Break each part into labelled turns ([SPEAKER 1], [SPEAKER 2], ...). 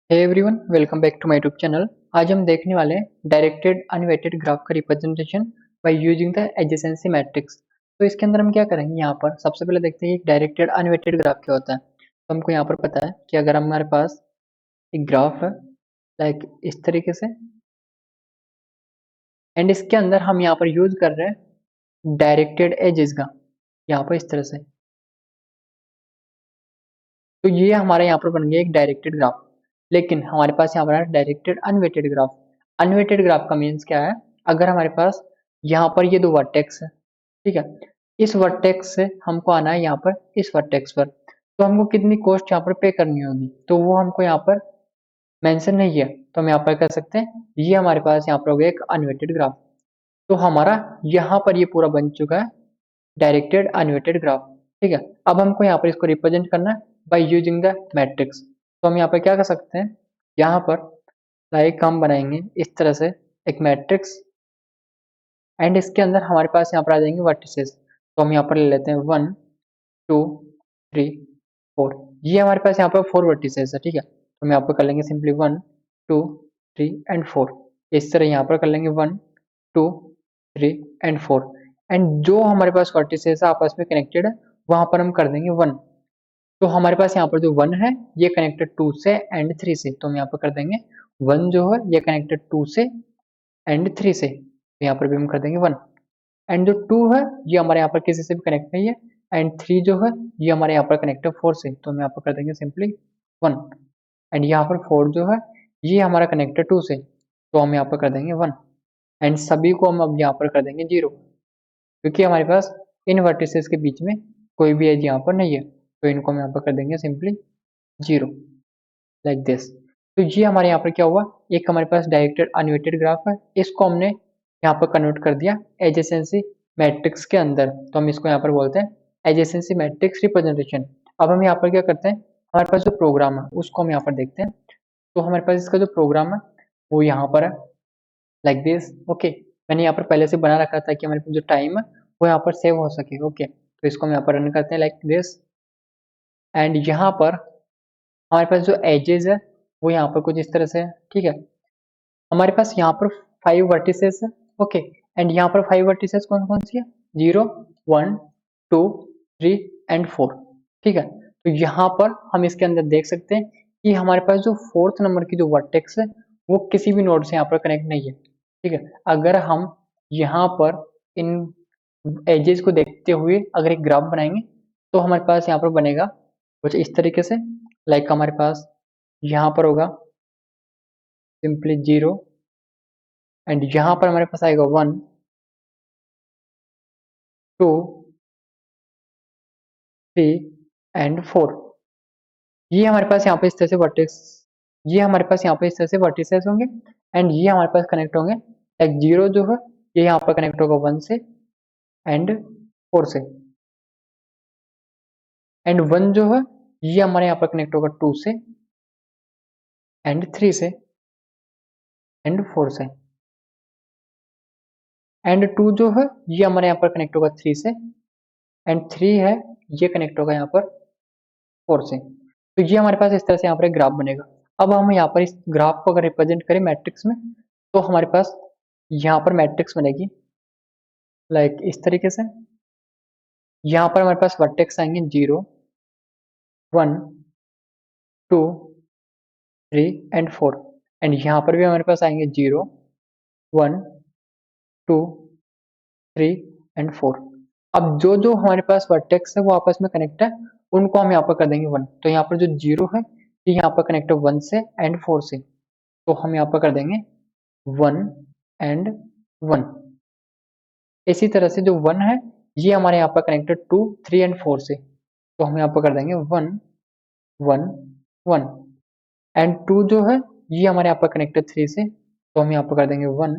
[SPEAKER 1] Hey everyone, welcome back to my YouTube channel. आज हम देखने वाले हैं डायरेक्टेड अनवेटेड ग्राफ का representation by using the adjacency matrix. तो इसके अंदर हम क्या करेंगे, यहाँ पर सबसे पहले देखते हैं कि डायरेक्टेड अनवेटेड ग्राफ क्या होता है। तो हमको यहाँ पर पता है कि अगर हमारे पास एक ग्राफ है लाइक इस तरीके से, एंड इसके अंदर हम यहाँ पर यूज कर रहे हैं डायरेक्टेड एजेस का, यहाँ पर इस तरह से। तो ये हमारे यहाँ पर बन गया एक डायरेक्टेड ग्राफ। लेकिन हमारे पास यहाँ पर directed unweighted graph. Unweighted graph का मीन्स क्या है, अगर हमारे पास यहाँ पर ये दो वर्टेक्स है, ठीक है, इस वर्टेक्स से हमको आना है यहाँ पर इस वर्टेक्स पर, तो हमको कितनी कॉस्ट यहाँ पर पे करनी होगी, तो वो हमको यहाँ पर मेंशन नहीं है। तो हम यहाँ पर कर सकते हैं, ये हमारे पास यहाँ पर हो गया एक अनवेटेड ग्राफ। तो हमारा यहाँ पर ये पूरा बन चुका है डायरेक्टेड अनवेटेड ग्राफ। ठीक है, अब हमको यहाँ पर इसको रिप्रेजेंट करना है बाय यूजिंग द मैट्रिक्स। तो हम यहाँ पर क्या कर सकते हैं, यहाँ पर लाइक हम बनाएंगे इस तरह से एक मैट्रिक्स, एंड इसके अंदर हमारे पास यहाँ पर आ जाएंगे वर्टिसेस। तो हम यहाँ पर ले लेते हैं 1 2 3 4। ये हमारे पास यहाँ पर 4 वर्टिसेस है, ठीक है। तो हम यहाँ पर कर लेंगे सिंपली 1 2 3 एंड 4। इस तरह यहाँ पर कर लेंगे 1 2 3 एंड 4। एंड जो हमारे पास वर्टिसेस आपस में कनेक्टेड है वहां पर हम कर देंगे 1। तो हमारे पास यहाँ पर जो 1 है ये कनेक्टेड 2 से एंड 3 से, तो हम यहाँ पर कर देंगे 1 जो है ये कनेक्टेड 2 से एंड 3 से, तो यहाँ पर भी हम कर देंगे 1। एंड जो 2 है ये हमारे यहाँ पर किसी से भी कनेक्ट नहीं है, एंड 3 जो है ये हमारे यहाँ पर कनेक्ट है 4 से, तो हम यहाँ पर कर देंगे सिंपली 1। एंड यहाँ पर 4 जो है ये हमारा कनेक्ट है 2 से, तो हम यहाँ पर कर देंगे 1। एंड सभी को हम अब यहाँ पर कर देंगे 0, क्योंकि हमारे पास इन वर्टिसेस के बीच में कोई भी एज यहाँ पर नहीं है, तो इनको हम यहाँ पर कर देंगे सिंपली 0 लाइक दिस। तो ये हमारे यहाँ पर क्या हुआ, एक हमारे पास डायरेक्टेड अनवेटेड ग्राफ है, इसको हमने यहाँ पर कन्वर्ट कर दिया एडजेसेंसी मैट्रिक्स के अंदर। तो हम इसको यहाँ पर बोलते हैं एडजेसेंसी मैट्रिक्स रिप्रेजेंटेशन। अब हम यहाँ पर क्या करते हैं, हमारे पास जो प्रोग्राम है उसको हम यहाँ पर देखते हैं। तो हमारे पास इसका जो प्रोग्राम है वो यहाँ पर है लाइक दिस। ओके, मैंने यहाँ पर पहले से बना रखा था कि हमारे पास जो टाइम है वो यहाँ पर सेव हो सके। ओके, तो इसको हम यहाँ पर रन करते हैं लाइक दिस। एंड यहाँ पर हमारे पास जो एजेस है वो यहाँ पर कुछ इस तरह से है, ठीक है। हमारे पास यहाँ पर 5 वर्टिसेस है। ओके, एंड यहाँ पर 5 वर्टिसेस कौन कौन सी है, 0 1 2 3 एंड 4, ठीक है। तो यहाँ पर हम इसके अंदर देख सकते हैं कि हमारे पास जो 4th नंबर की जो वर्टेक्स है वो किसी भी नोड से यहाँ पर कनेक्ट नहीं है, ठीक है। अगर हम यहाँ पर इन एजेस को देखते हुए अगर एक ग्राफ बनाएंगे तो हमारे पास यहाँ पर बनेगा कुछ इस तरीके से। लाइक हमारे पास यहाँ पर होगा सिंपली 0, एंड यहाँ पर हमारे पास आएगा 1 2 3 एंड 4। ये हमारे पास यहाँ पे इस तरह से वर्टेक्स, ये हमारे पास यहाँ पे इस तरह से वर्टिसेस होंगे, एंड ये हमारे पास कनेक्ट होंगे लाइक 0 जो है ये यहाँ पर कनेक्ट होगा 1 से एंड 4 से, एंड 1 जो है ये हमारे यहाँ पर कनेक्ट होगा 2 से एंड 3 से एंड 4 से, एंड 2 जो है ये हमारे यहाँ पर कनेक्ट होगा 3 से, एंड 3 है ये कनेक्ट होगा यहाँ पर 4 से। तो ये हमारे पास इस तरह से यहाँ पर एक ग्राफ बनेगा। अब हम यहाँ पर इस ग्राफ को अगर रिप्रेजेंट करें मैट्रिक्स में, तो हमारे पास यहाँ पर मैट्रिक्स बनेगी लाइक इस तरीके से। यहाँ पर हमारे पास वर्टेक्स आएंगे 0 1 2 3 एंड 4, एंड यहाँ पर भी हमारे पास आएंगे 0 1 2 3 एंड 4। अब जो जो हमारे पास वर्टेक्स है वो आपस में कनेक्ट है, उनको हम यहाँ पर कर देंगे 1। तो यहाँ पर जो 0 है ये यहाँ पर कनेक्ट है 1 से एंड 4 से, तो हम यहाँ पर कर देंगे 1 एंड 1। इसी तरह से जो 1 है ये हमारे यहाँ पर कनेक्टेड 2 3 एंड 4 से, तो हम यहाँ पर कर देंगे 1 1 1। एंड 2 जो है ये हमारे यहाँ पर कनेक्टेड 3 से, तो हम यहाँ पर कर देंगे 1।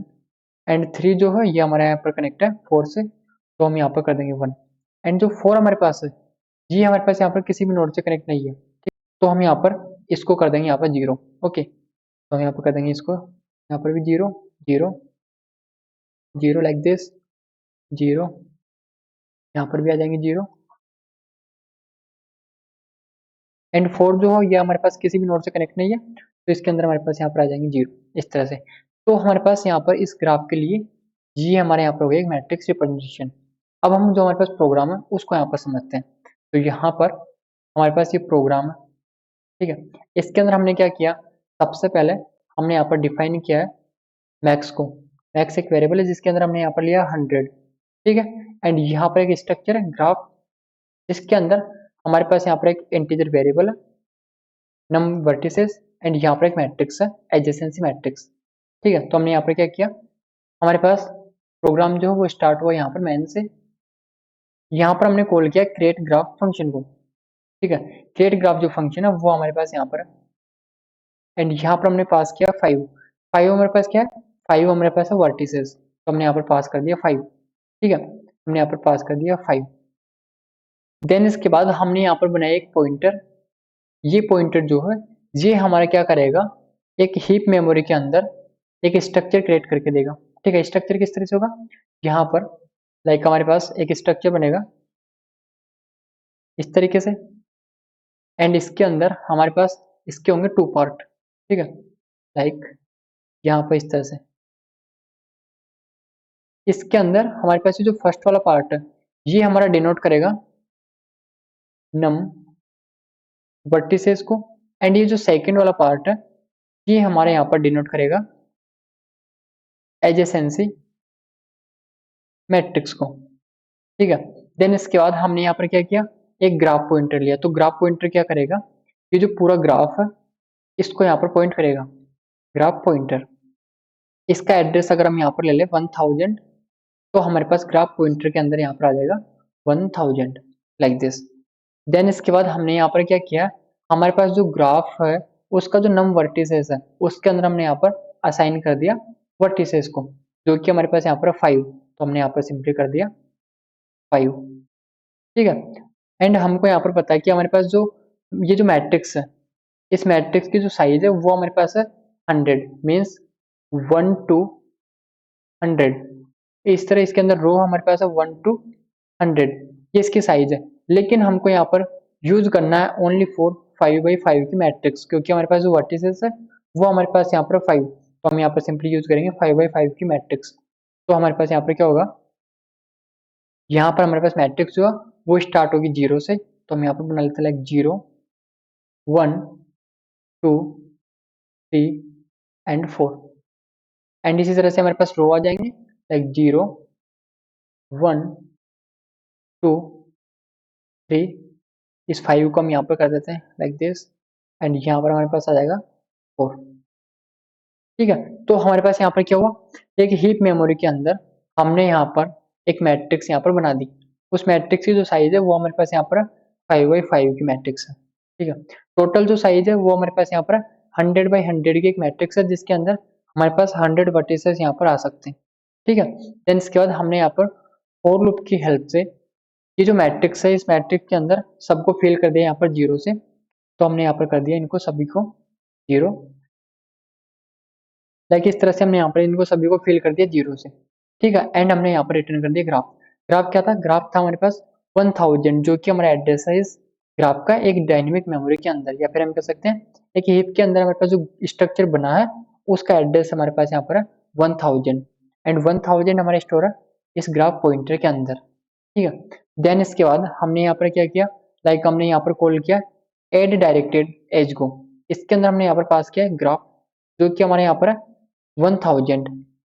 [SPEAKER 1] एंड 3 जो है ये हमारे यहाँ पर कनेक्ट है 4 से, तो हम यहाँ पर कर देंगे 1। एंड जो 4 हमारे पास है ये हमारे पास यहाँ पर किसी भी नोड से कनेक्ट नहीं है, ठीक, तो हम यहाँ पर इसको कर देंगे यहाँ पर 0। ओके, तो हम यहाँ पर कर देंगे इसको यहाँ पर भी 0 0 0 लाइक दिस 0, यहाँ पर भी आ जाएंगे 0, एंड 4 जो है ये हमारे पास किसी भी नोड से कनेक्ट नहीं है, तो इसके अंदर हमारे पास यहाँ पर आ जाएंगे 0 इस तरह से। तो हमारे पास यहाँ पर इस ग्राफ के लिए ये हमारे यहाँ पर हो गया एक मैट्रिक्स रिप्रेजेंटेशन। अब हम जो हमारे पास प्रोग्राम है उसको यहाँ पर समझते हैं। तो यहाँ पर हमारे पास ये प्रोग्राम है, ठीक है। इसके अंदर हमने क्या किया, सबसे पहले हमने यहाँ पर डिफाइन किया है मैक्स को। मैक्स एक वेरिएबल है जिसके अंदर हमने यहाँ पर लिया 100, ठीक है। एंड यहाँ पर एक स्ट्रक्चर है ग्राफ, इसके अंदर हमारे पास यहाँ पर एक इंटीजर वेरिएबल है नम वर्टिसेस, एंड यहाँ पर एक मैट्रिक्स है एडजेसेंसी मैट्रिक्स, ठीक है। तो हमने यहाँ पर क्या किया, हमारे पास प्रोग्राम जो है वो स्टार्ट हुआ यहाँ पर मैन से। यहाँ पर हमने कॉल किया क्रिएट ग्राफ फंक्शन को, ठीक है। क्रिएट ग्राफ जो फंक्शन है वो हमारे पास यहाँ पर है, एंड यहाँ पर हमने पास किया 5। 5 हमारे पास क्या है, 5 हमारे पास है वर्टिसेस, तो हमने यहाँ पर पास कर दिया 5, ठीक है। हमने यहाँ पर पास कर दिया 5। देन इसके बाद हमने यहाँ पर बनाया एक पॉइंटर। ये पॉइंटर जो है ये हमारा क्या करेगा, एक हीप मेमोरी के अंदर एक स्ट्रक्चर क्रिएट करके देगा, ठीक है। स्ट्रक्चर किस तरह से होगा, यहाँ पर लाइक हमारे पास एक स्ट्रक्चर बनेगा इस तरीके से, एंड इसके अंदर हमारे पास इसके होंगे 2 पार्ट, ठीक है। लाइक यहाँ पर इस तरह से, इसके अंदर हमारे पास ये जो फर्स्ट वाला पार्ट है ये हमारा डिनोट करेगा नम वर्टिसेस को, एंड ये जो सेकंड वाला पार्ट है ये हमारे यहाँ पर डिनोट करेगा एडजेसेंसी मैट्रिक्स को, ठीक है। देन इसके बाद हमने यहाँ पर क्या किया, एक ग्राफ पॉइंटर लिया। तो ग्राफ पॉइंटर क्या करेगा, ये जो पूरा ग्राफ है इसको यहाँ पर पॉइंट करेगा ग्राफ पॉइंटर। इसका एड्रेस अगर हम यहाँ पर ले लें 1000, तो हमारे पास ग्राफ पॉइंटर के अंदर यहाँ पर आ जाएगा 1000 लाइक दिस। देन इसके बाद हमने यहाँ पर क्या किया, हमारे पास जो ग्राफ है उसका जो नम वर्टिसेस है उसके अंदर हमने यहाँ पर असाइन कर दिया वर्टिसेस को, जो कि हमारे पास यहाँ पर 5, तो हमने यहाँ पर सिंपली कर दिया 5, ठीक है। एंड हमको यहाँ पर पता है कि हमारे पास जो ये जो मैट्रिक्स है इस मैट्रिक्स की जो साइज है वो हमारे पास है 100, मीन्स 1 to 100। इस तरह इसके अंदर रो हमारे पास है 1 to 100, ये इसकी साइज है। लेकिन हमको यहाँ पर यूज करना है ओनली फॉर 5x5 की मैट्रिक्स, क्योंकि हमारे पास जो वर्टिसेस है वो हमारे पास यहाँ पर 5, तो हम यहाँ पर सिंपली यूज करेंगे 5x5 की मैट्रिक्स। तो हमारे पास यहाँ पर क्या होगा, यहाँ पर हमारे पास मैट्रिक्स जो है वो स्टार्ट होगी 0 से, तो हम यहाँ पर बना लेते हैं लाइक 0 1 2 3 एंड 4, एंड इसी तरह से हमारे पास रो आ जाएंगे लाइक 0 1 2 3। इस 5 को हम यहाँ पर कर देते हैं लाइक दिस, एंड यहाँ पर हमारे पास आ जाएगा 4, ठीक है। तो हमारे पास यहाँ पर क्या हुआ, एक हीप मेमोरी के अंदर हमने यहाँ पर एक मैट्रिक्स यहाँ पर बना दी। उस मैट्रिक्स की जो साइज है वो हमारे पास यहाँ पर 5x5 की मैट्रिक्स है, ठीक है। टोटल जो साइज है वो हमारे पास यहाँ पर 100x100 की एक मैट्रिक्स है जिसके अंदर हमारे पास 100 वर्टिसेस यहाँ पर आ सकते हैं, ठीक है। देन इसके बाद हमने यहाँ पर फॉर लूप की हेल्प से ये जो मैट्रिक्स है इस मैट्रिक्स के अंदर सबको फिल कर दिया यहाँ पर 0 से, तो हमने यहाँ पर कर दिया इनको सभी को 0, लाइक इस तरह से हमने यहाँ पर इनको सभी को फिल कर दिया 0 से, ठीक है। एंड हमने यहाँ पर रिटर्न कर दिया ग्राफ। ग्राफ क्या था, ग्राफ था हमारे पास 1000, जो कि हमारा एड्रेस है इस ग्राफ का एक डायनेमिक मेमोरी के अंदर, या फिर हम कह सकते हैं एक हीप के अंदर हमारे पास जो स्ट्रक्चर बना है उसका एड्रेस हमारे पास यहाँ पर है 1000, एंड 1000 हमारा स्टोर है इस ग्राफ पॉइंटर के अंदर, ठीक है। देन इसके बाद हमने यहाँ पर क्या किया, लाइक हमने यहाँ पर कॉल किया एड डायरेक्टेड एज को। इसके अंदर हमने यहाँ पर पास किया ग्राफ जो कि हमारे यहाँ पर है 1000,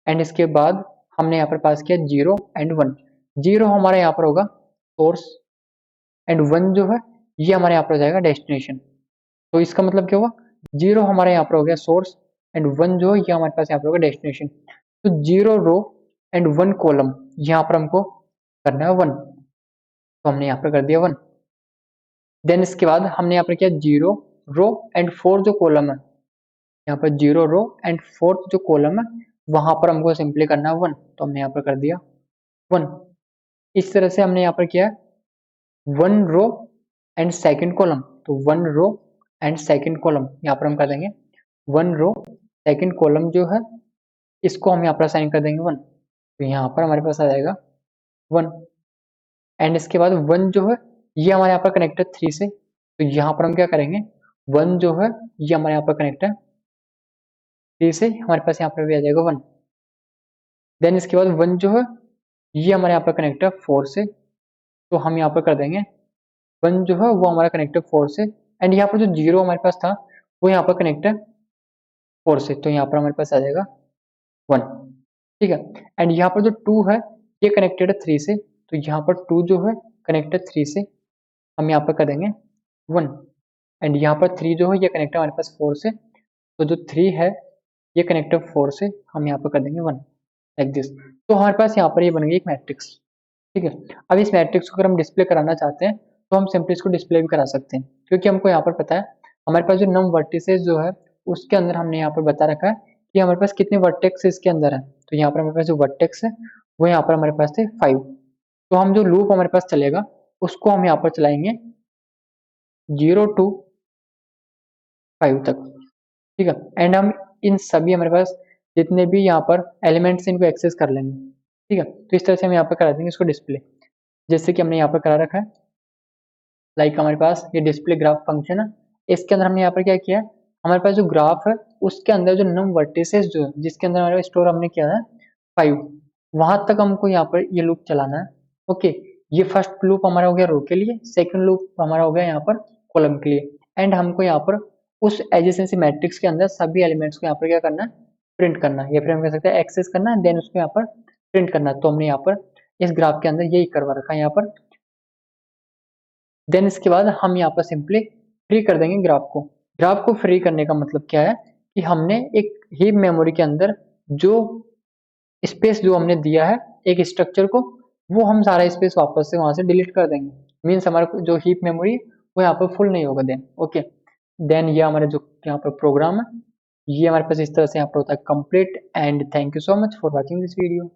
[SPEAKER 1] एंड इसके बाद हमने यहाँ पर पास किया 0 एंड 1। 0 हमारे यहाँ पर होगा सोर्स, एंड 1 जो है ये हमारे यहाँ पर हो जाएगा डेस्टिनेशन। तो इसका मतलब क्या हुआ, 0 हमारे यहाँ पर हो गया सोर्स, एंड 1 जो है ये हमारे पास यहाँ पर होगा डेस्टिनेशन। तो 0 रो एंड 1 कॉलम यहाँ पर हमको करना है 1, तो हमने यहाँ पर कर दिया 1। देन इसके बाद हमने यहाँ पर किया 0 रो एंड 4 जो कॉलम है, यहाँ पर 0 रो एंड 4 जो कॉलम है वहां पर हमको सिंपली करना है 1, तो हमने यहाँ पर कर दिया 1। इस तरह से हमने यहाँ पर किया 1 रो एंड सेकंड कॉलम, तो 1 रो एंड सेकंड कॉलम यहाँ पर हम कर देंगे 1 रो सेकंड कॉलम जो है इसको हम यहाँ पर असाइन कर देंगे 1, तो यहाँ पर हमारे पास आ जाएगा 1। एंड इसके बाद 1 जो है ये हमारे यहाँ पर कनेक्ट है 3 से, तो यहाँ पर हम क्या करेंगे 1 जो है ये हमारे यहाँ पर कनेक्ट है 3 से हमारे पास यहाँ पर भी आ जाएगा 1। देन इसके बाद 1 जो है ये हमारे यहाँ पर कनेक्ट है 4 से, तो हम यहाँ पर कर देंगे 1 जो है वो हमारा कनेक्ट है 4 से, एंड यहाँ पर जो 0 हमारे पास था वो यहाँ पर कनेक्ट है 4 से, तो यहाँ पर हमारे पास आ जाएगा 1। ठीक है, एंड यहाँ पर जो 2 है ये कनेक्टेड है 3 से, तो यहाँ पर 2 जो है कनेक्टेड 3 से, हम यहाँ पर कर देंगे 1। एंड यहाँ पर 3 जो है ये कनेक्ट है हमारे पास 4 से, तो जो 3 है ये कनेक्ट है 4 से, हम यहाँ पर कर देंगे 1 लाइक दिस। तो हमारे पास यहाँ पर ये बन गई एक मैट्रिक्स। ठीक है, अब इस मैट्रिक्स को अगर हम डिस्प्ले कराना चाहते हैं तो हम सिंपली इसको डिस्प्ले भी करा सकते हैं, क्योंकि हमको यहाँ पर पता है हमारे पास जो नम वर्टिसेस जो है उसके अंदर हमने यहाँ पर बता रखा है कि हमारे पास कितने वर्टेक्स इसके अंदर है। तो यहाँ पर हमारे पास जो वर्टेक्स है वो यहाँ पर हमारे पास थे 5। तो हम जो लूप हमारे पास चलेगा उसको हम यहाँ पर चलाएंगे 0 to 5 तक। ठीक है, एंड हम इन सभी हमारे पास जितने भी यहाँ पर एलिमेंट्स इनको एक्सेस कर लेंगे। ठीक है, तो इस तरह से हम यहाँ पर करा देंगे इसको डिस्प्ले, जैसे कि हमने यहाँ पर करा रखा है। लाइक हमारे पास ये डिस्प्ले ग्राफ फंक्शन है, इसके अंदर हमने यहाँ पर क्या किया है, हमारे पास जो ग्राफ है उसके अंदर जो नम वर्टिसेस जो है जिसके अंदर हमारे स्टोर हमने किया है 5, वहां तक हमको यहाँ पर ये लूप चलाना है। ओके, ये फर्स्ट लूप हमारा हो गया रो के लिए, सेकंड लूप हमारा हो गया यहाँ पर कॉलम के लिए, एंड हमको यहाँ पर उस एडजेसेंसी मैट्रिक्स के अंदर सभी एलिमेंट्स को यहाँ पर क्या करना है, प्रिंट करना है, या फिर हम कह सकते हैं एक्सेस करना है, देन उसको यहाँ पर प्रिंट करना है। तो हमने यहाँ पर इस ग्राफ के अंदर यही करवा रखा है यहाँ पर। देन इसके बाद हम यहाँ पर सिंपली फ्री कर देंगे ग्राफ को। ग्राफ को फ्री करने का मतलब क्या है कि हमने एक हीप मेमोरी के अंदर जो स्पेस जो हमने दिया है एक स्ट्रक्चर को, वो हम सारा स्पेस वापस से वहां से डिलीट कर देंगे। मीन्स हमारा जो हीप मेमोरी वो यहाँ पर फुल नहीं होगा देन। ओके, देन ये हमारे जो यहाँ पर प्रोग्राम है ये हमारे पास इस तरह से यहाँ पर होता है complete. And thank you so much for watching this video.